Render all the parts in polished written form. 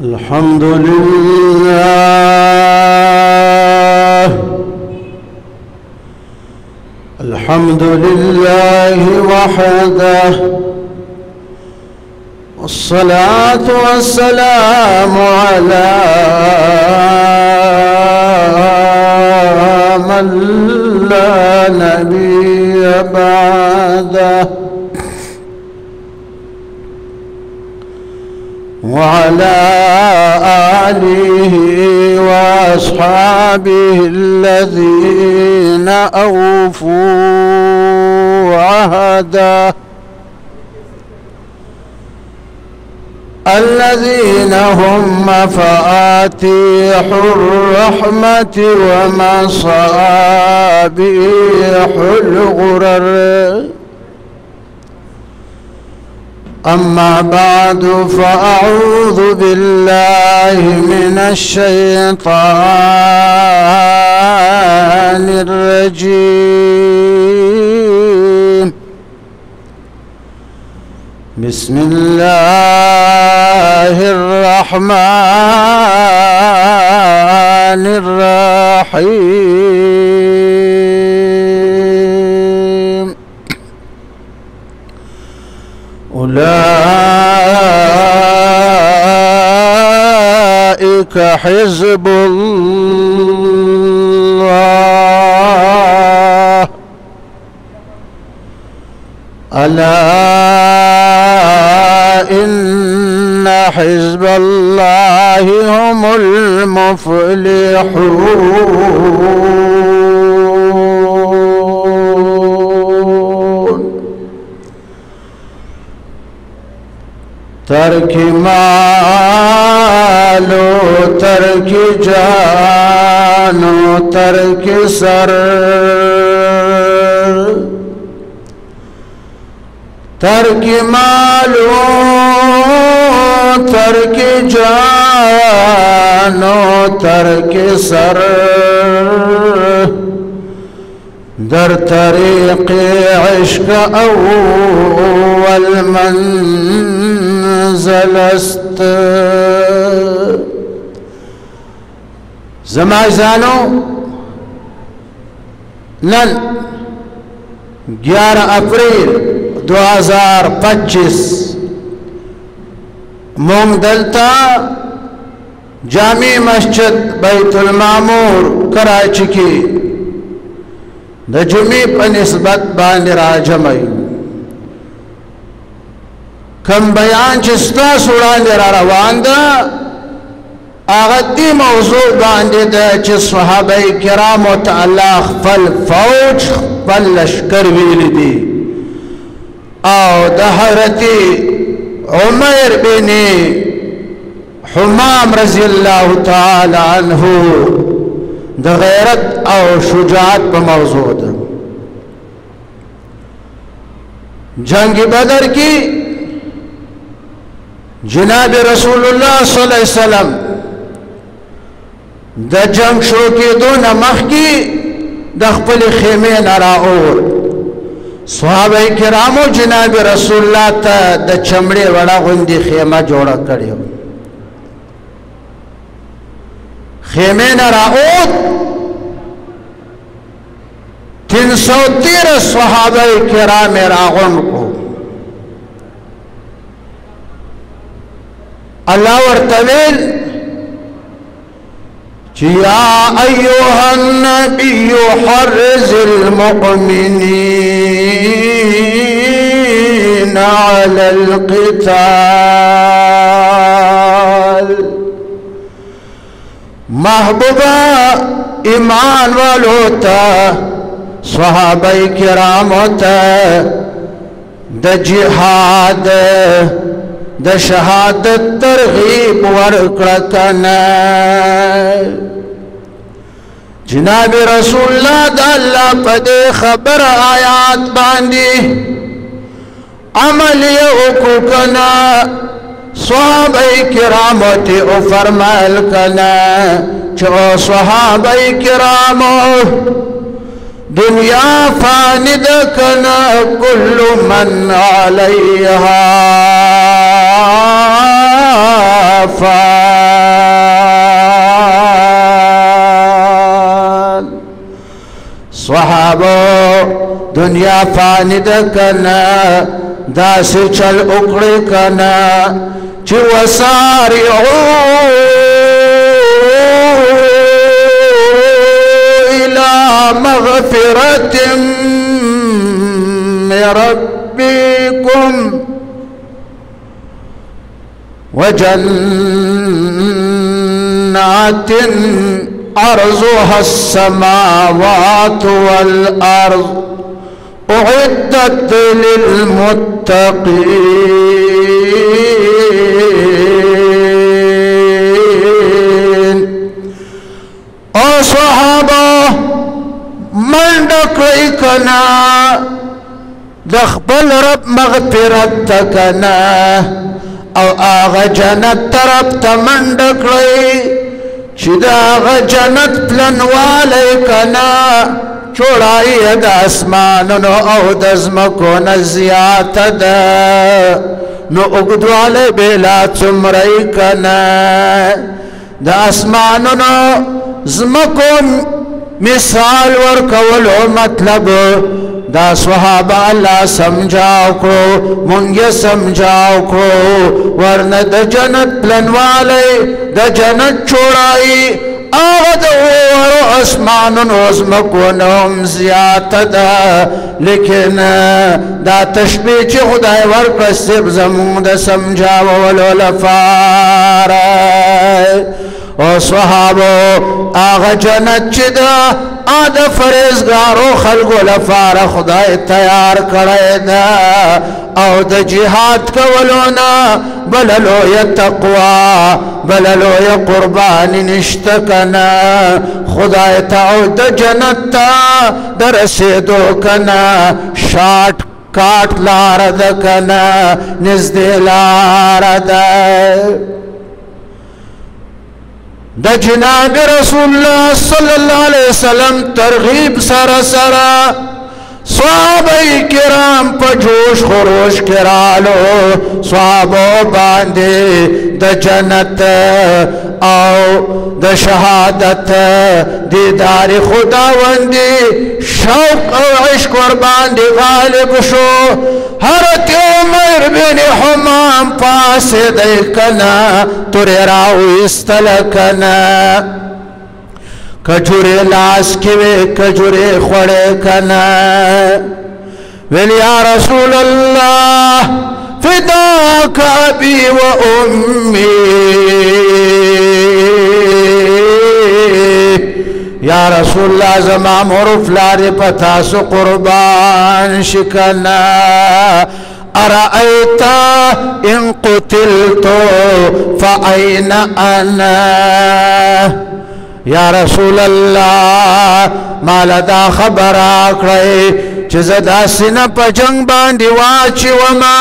अल्हम्दुलिल्लाह वहदह वस्सलातु वस्सलामु अला मन ला नबिय्य बअदह वअला आलिहि वअस्हाबिहि अल्लज़ीना औफू अहदह الذين هم مفاتيح الرحمة ومصابيح الغرر أما بعد فأعوذ بالله من الشيطان الرجيم بسم الله الرحمن الرحيم أولئك حزب الله ألا إن حزب الله هم المفلحون ترك مال ترك جان ترك سر ترک مالو ترک جانو ترک سر در طریق عشق اول منزل است زمازانو نن 11 اپریل 2025 موږ دلته جامع مسجد بیت المعمور کراچی کې د جمعې په نسبت باندې راجمع کوم بیان چې ستاسو وړاندې را روان ده هغه دې موضوع باندې ده چې صحابه کرامو ته الله خپل فوج خپل لشکر ویلي دي او د حضرت عمر بن حمام رضی الله تعالی عنہ د غیرت او شجاعت په موضوع ده جنگ بدر کی جناب رسول الله صلی الله علیه وسلم د جنگ شروع کېدو نه مخکې د خپل خیمې نه راووت صحابه کرامو جناب رسول الله ته د چمړې وړه غوندې خیمه جوړه کړې خیمې نه راووت 313 صحابه کرام راغون کو الله ورته ویل يا أيها النبي حرز المؤمنين على القتال محبوبا ایمان والوتا صحابه کراموتا د جهاد د شهادت ترغیب ورکړه جناب رسول الله د الله په خبر آیات باندې عمل یو کنا صحابه کرامو ته او فرمایل کنا چې صحابه کرامو دنیا فانی دکنا کل من علیها فان دنیا فانی ده کنا داسی چل اکڑی کنا چی وسارعو الى مغفرت من ربکم وجنات عرضها السماوات والأرض أعدت للمتقين او صحابه من دکړی کنا د خپل رب مغفرت تکنا او آغا جنت طرف تا من دکړی چې دا آغا جنت پلنوالی کنا چوڑائی دا اسمانونو او دزمکو نزیات دا نو اگدوالی بیلا چمرائی کنا دا اسمانونو زمکو مثال ورکولو مطلب دا صحابہ اللہ سمجھاو کو منگی سمجھاو کو ورنہ دا جنت پلنوالی دا جنت چوڑائی آغد ورو اسمان ازمکونم زیادت دا لیکن دا تشبیح چی خدای ورکسب زمون دا سمجھاو ولو لفارای او صحابو آغا جنت چی دا آد فریزگارو خلقو لفار خدای تیار کرے دا او دا جہاد کولونا بللو یا تقوی بللو یا قربانی نشتکنا خدای تاو دا جنت تا درسیدو کنا شاٹ کاٹ لارد کنا نزدی لارد دا جناب رسول اللہ صلی اللہ علیہ وسلم ترغیب سرا سرا صحابہ کرام پا جوش خروش کرالو صحابہ باندے دا جنت او دا شہادت دیدار خداوندی شوق او عشق وربان دی غالب شو حضرت عمر بن حمام پاس دیکنا توری راو استلکنا کجوری لاس کیوے کجوری خوڑے کنا ویلی یا رسول اللہ فداک ابی و امی یا رسول اللہ زمام عرف لاری پتاس قربان شکنا ارائیتا ان قتلتو فأین انا یا رسول اللہ مالا دا خبر آکڑی چیز دا سینہ پا جنگ باندی واچی وما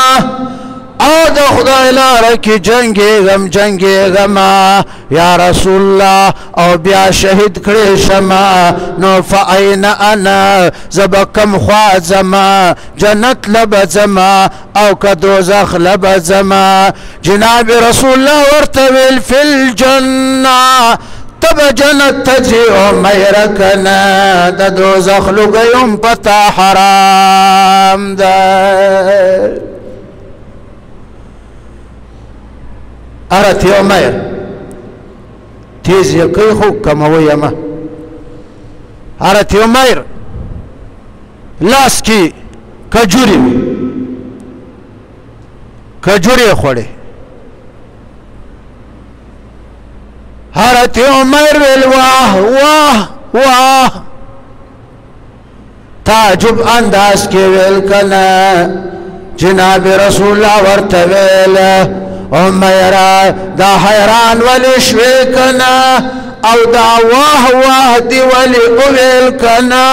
او دا خدای لارا کی جنگی غم یا رسول اللہ او بیا شہید کری شما نو فائن انا زبکم خواد زما جنت لب زما او کا دوزخ لب زما جناب رسول اللہ ورطویل فی الجنہ تب جنت تجیو میرکنا دا دوزخ لگیم پتا حرام دا ارت یو میر تیز یکی خوک کموی اما ارت یو میر لاس کی کجوری خوڑی حضرت عمر ویل واہ واہ واہ تعجب انداز کی ویل کنا جناب رسول اللہ ورطویل عمر دا حیران ولی شوی کنا او دا واہ واہ دی ولی اویل کنا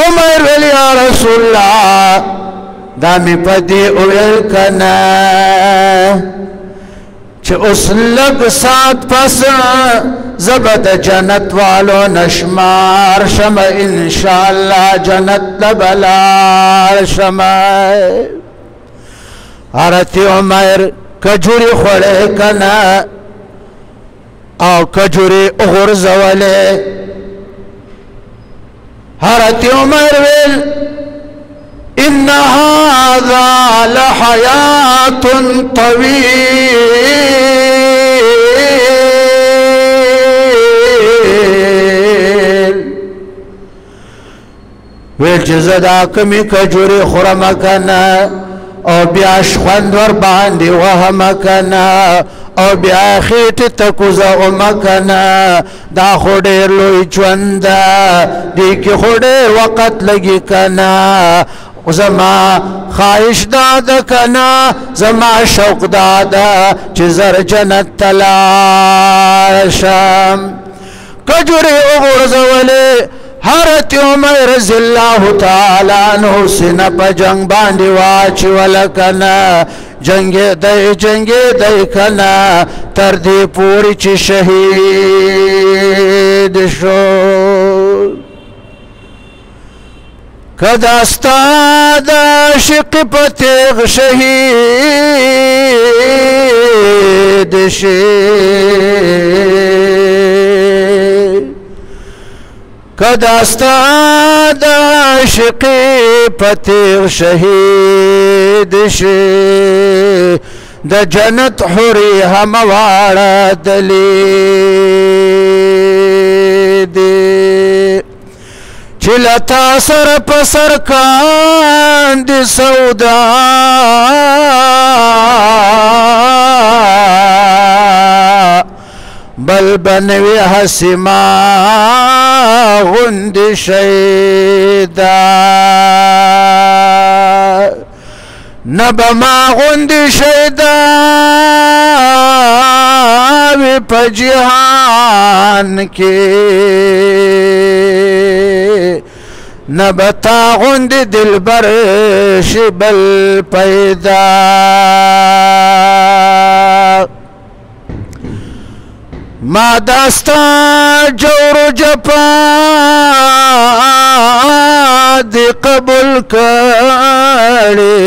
عمر ویل یا رسول اللہ دا می پدی اویل کنا چه اس لگ سات پس زبد جنت والو نشمار شم انشاءاللہ جنت لبلار شم حضرت عمر کجوری خوڑے کنا او کجوری اغرزولے حضرت عمر ویل ان هذا لحیات طویل ویل چې زه دا کمی کجوري خورم کنه او بیا شخوند ور باندې وهم کنه او بیا خیټ تکوزه کنه دا خو ډېر لوی ژوند ده دې کې خو ډېر وخت لګي کنه زما خواهش داده کنه زما شوق داده چې زر جنت ته لاړ شم کجوري وغورځولې حضرت عمر رضی الله تعالی عنہ سینه په جنگ باندې واچوله کنه جنګېدی کنه تر دې پورې چې شهید شو که دا ستا د عاشق په تیغ شهید شي که دا ستا د عاشق په تیغ شهید شي د جنت حورې هم واړه دلیدې چې له تا سره په سر کاندې سودا بل بنوي حسما غند شیدا نبا ما غند شیدا وی په جهان کې نبتا غند دلبر شبل پیدا ما داستا جور جپا دی قبول کړي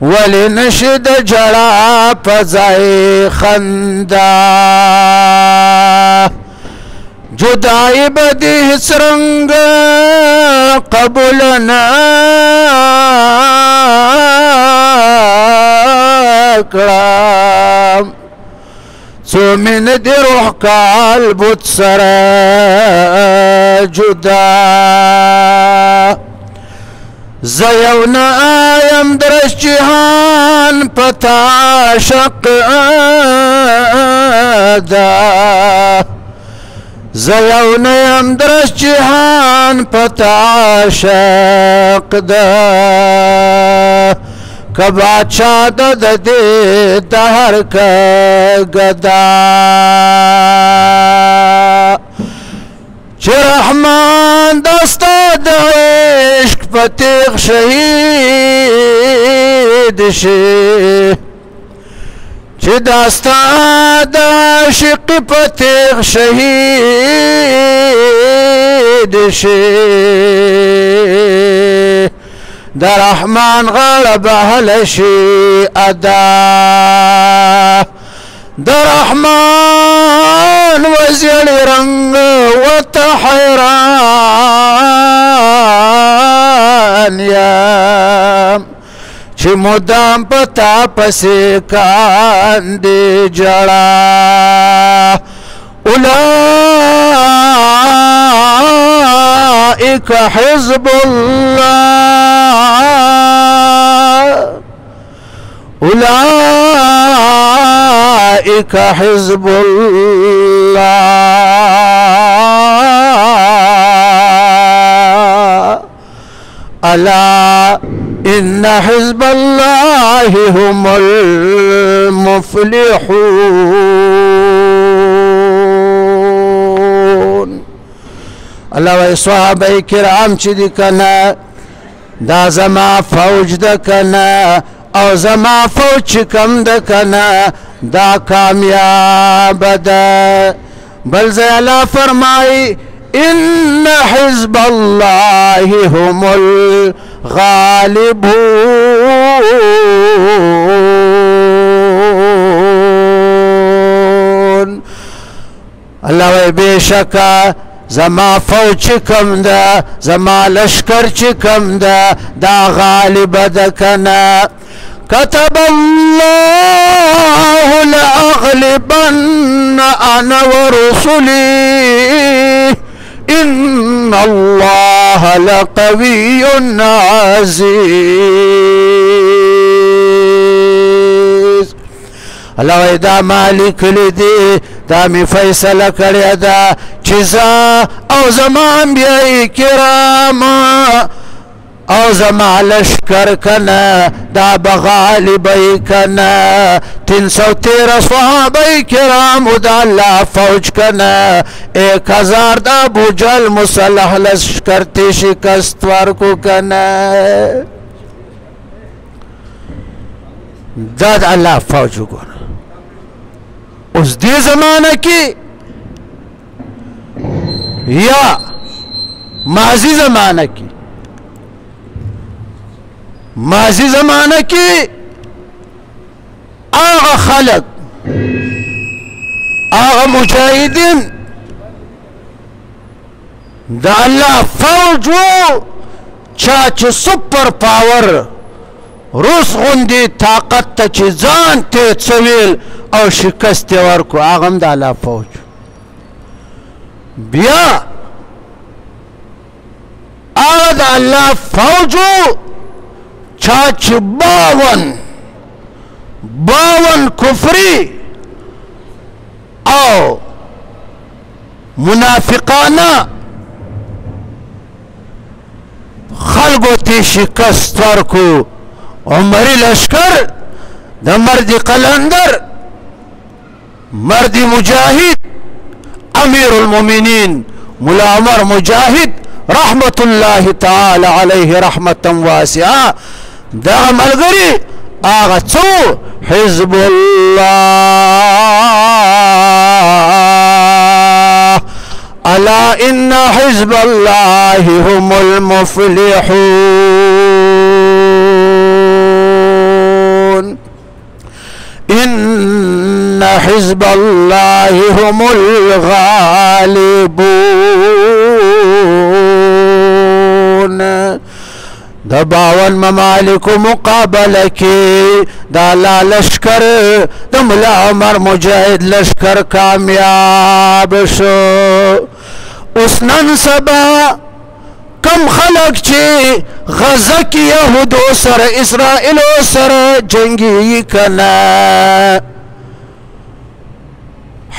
ولی نشد جړه په ځای خندا جدائی بدی هیڅ رنګ قبول نه کړم څو من د روح قلب سره جدا زه یو نه یم درش جهان پتا شق ده زه یو نه یم درش جهان پتا شق ده که بادشاہ د دې دهر که گدا چې رحمان دستا د عشق په تیغ شهید شي چې دستا د عشق په تیغ شهید شي د رحمان غاړه بهله شي ادا د رحمان وزیړ رنګ ورته حیران یم چې مدام په تا پسې کاندې جړه أولئك حزب الله أولئك حزب الله ألا إن حزب الله هم المفلحون الله و صحابه کرام چې دي کنه دا زما فوج ده کنه او زما فوج کم ده کنه دا کامیاب ده بل ځای الله فرمایي إن حزب الله هم الغالبون الله وی بشکا زما فوج کم ده زما لشکر چی کم ده دا غالب ده کنا كتب الله لأغلبن أنا ورسلي إن الله لقوي عزيز الله دا مالک لدی دا می فیصله کړی دا چیزا او زما انبیاء کرام او زما لشکر کنا دا بغالبی کنا 313 صحابه کرام دا اللہ فوج کنا 1000 دا ابو جهل مسلح لشکر تی شکست ورکو کنا دا دا اللہ فوج گونا اس دی زمانہ کی یا ماضی زمانہ کی ماضی زمانہ کی آغا خلق آغا مجاہدین دا اللہ فوجو چاچ سپر پاور روس غندی طاقت تا چی زان تی چویل او شکست ورکو آغم دا اللہ فوج بیا آغا دا اللہ فوجو چاچ 52 کفری او منافقانہ خلقو تی شکست ورکو عمری لشکر دا مرد قلندر مرد مجاہد امیر المومنین مولا عمر مجاہد رحمت اللہ تعالی علیہ رحمتا واسعہ دا ملگری آغا چو حزب اللہ الا ان حزب اللہ هم المفلحون ان حزب اللہ هم الغالبون دا 52 ممالک مقابلہ کی دا لا لشکر دا مولا عمر مجاہد لشکر کامیاب شو اس نن سبا کم خلق چی غزہ کی یہودو سر اسرائیلو سر جنگی کنا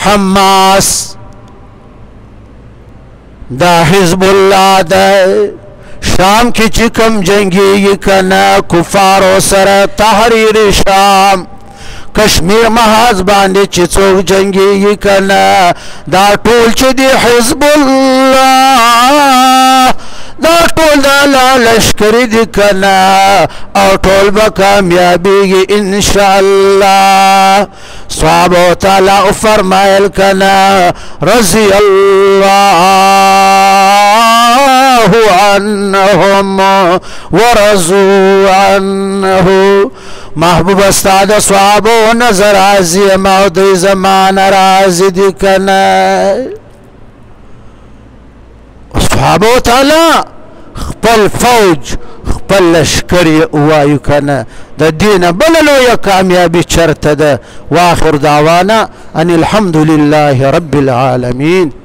حماس دا حزب اللہ دا شام کی چکم جنگی کنا کفارو سر تحریر شام کشمیر محاذ باندې چې څوک جنگی کنا دا ټول چې دی حزب الله دا ټول د الله لشکر دی کنا او ټول به کامیابیږي ان شاء الله صحابه تعالی فرمایل کنا رضی الله عنهم ورضوا عنه محبوب استاد صحابو نظر آزی مودی زمان رازی دی کنا صحابو تعالی خپل فوج خپل لشکری اوایو کنا دا دین بللو یا کامیابی چرت دا واخر دعوانا ان الحمد لله رب العالمین